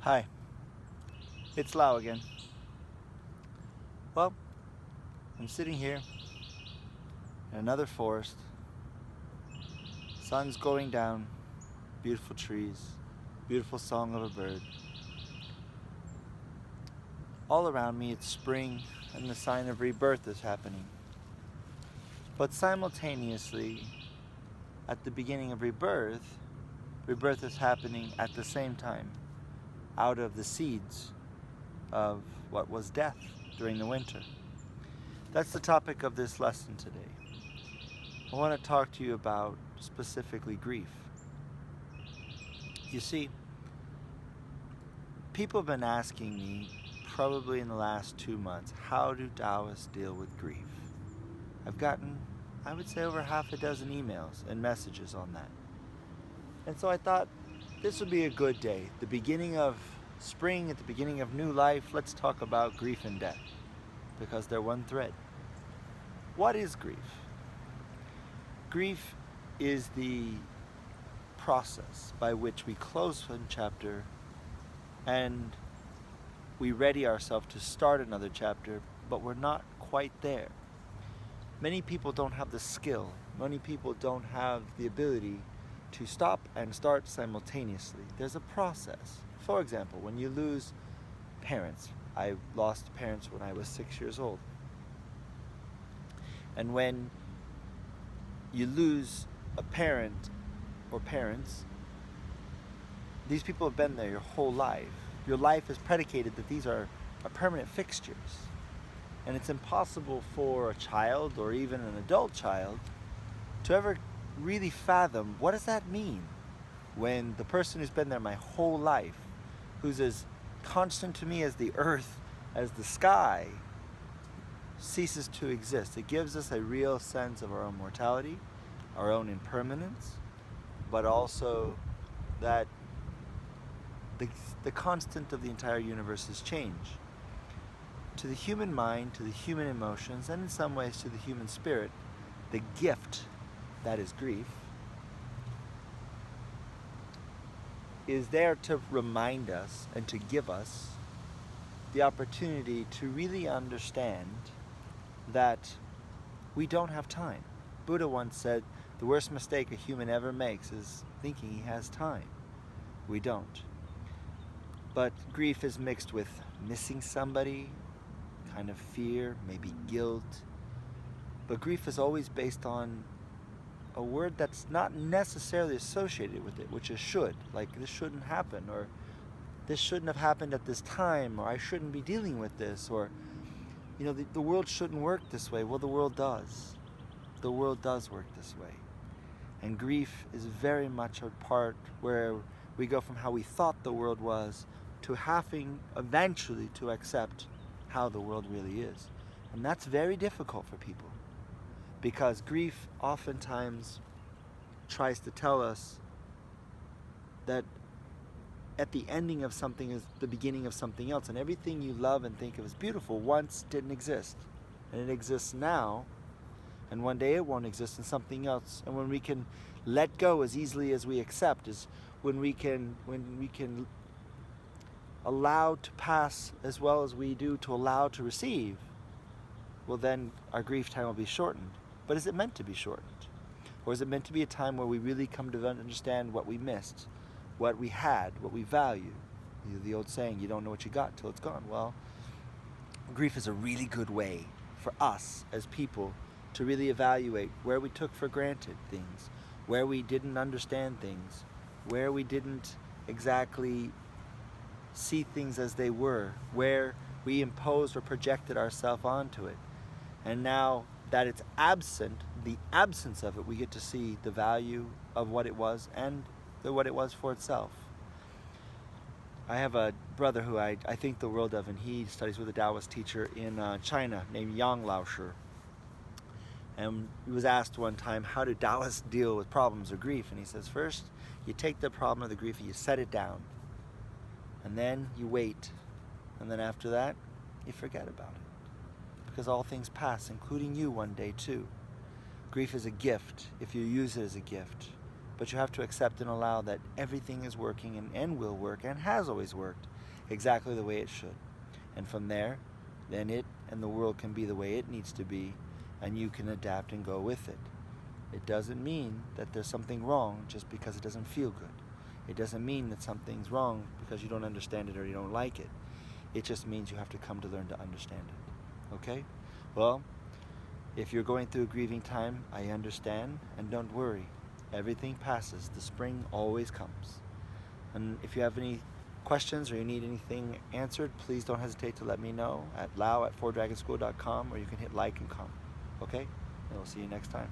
Hi, it's Lau again. Well, I'm sitting here in another forest. Sun's going down, beautiful trees, beautiful song of a bird. All around me it's spring and the sign of rebirth is happening. But simultaneously, at the beginning of rebirth, rebirth is happening at the same time out of the seeds of what was death during the winter. That's the topic of this lesson today. I want to talk to you about specifically grief. You see, people have been asking me, probably in the last 2 months, how do Taoists deal with grief? I've gotten, I would say, over half a dozen emails and messages on that. And so I thought this would be a good day. The beginning of spring, at the beginning of new life, let's talk about grief and death, because they're one thread. What is grief? Grief is the process by which we close one chapter and we ready ourselves to start another chapter, but we're not quite there. Many people don't have the skill. Many people don't have the ability to stop and start simultaneously. There's a process. For example, when you lose parents, I lost parents when I was 6 years old. And when you lose a parent or parents, these people have been there your whole life. Your life is predicated that these are permanent fixtures. And it's impossible for a child or even an adult child to ever really fathom, what does that mean when the person who's been there my whole life, who's as constant to me as the earth, as the sky, ceases to exist. It gives us a real sense of our own mortality, our own impermanence, but also that the constant of the entire universe is change. To the human mind, to the human emotions, and in some ways to the human spirit, the gift that is grief is there to remind us and to give us the opportunity to really understand that we don't have time. Buddha once said, the worst mistake a human ever makes is thinking he has time. We don't. But grief is mixed with missing somebody, kind of fear, maybe guilt. But grief is always based on a word that's not necessarily associated with it, which is should. Like, this shouldn't happen, or this shouldn't have happened at this time, or I shouldn't be dealing with this, or the world shouldn't work this way. Well, the world does. The world does work this way. And grief is very much a part where we go from how we thought the world was to having eventually to accept how the world really is. And that's very difficult for people, because grief oftentimes tries to tell us that at the ending of something is the beginning of something else, and everything you love and think of as beautiful once didn't exist, and it exists now, and one day it won't exist in something else. And when we can let go as easily as we accept is when we can allow to pass as well as we do to allow to receive. Well, then our grief time will be shortened. But is it meant to be shortened? Or is it meant to be a time where we really come to understand what we missed, what we had, what we value? The old saying, you don't know what you got till it's gone. Well, grief is a really good way for us as people to really evaluate where we took for granted things, where we didn't understand things, where we didn't exactly see things as they were, where we imposed or projected ourselves onto it. And now that it's absent, the absence of it, we get to see the value of what it was and what it was for itself. I have a brother who I think the world of, and he studies with a Taoist teacher in China named Yang Laoshi. And he was asked one time, how do Taoists deal with problems or grief? And he says, first, you take the problem or the grief and you set it down. And then you wait. And then after that, you forget about it. Because all things pass, including you one day too. Grief is a gift if you use it as a gift. But you have to accept and allow that everything is working and will work and has always worked exactly the way it should. And from there, then it and the world can be the way it needs to be, and you can adapt and go with it. It doesn't mean that there's something wrong just because it doesn't feel good. It doesn't mean that something's wrong because you don't understand it or you don't like it. It just means you have to come to learn to understand it. Okay? Well, if you're going through a grieving time, I understand, and don't worry. Everything passes. The spring always comes. And if you have any questions or you need anything answered, please don't hesitate to let me know at lao@fourdragonschool.com, or you can hit like and comment. Okay? And we'll see you next time.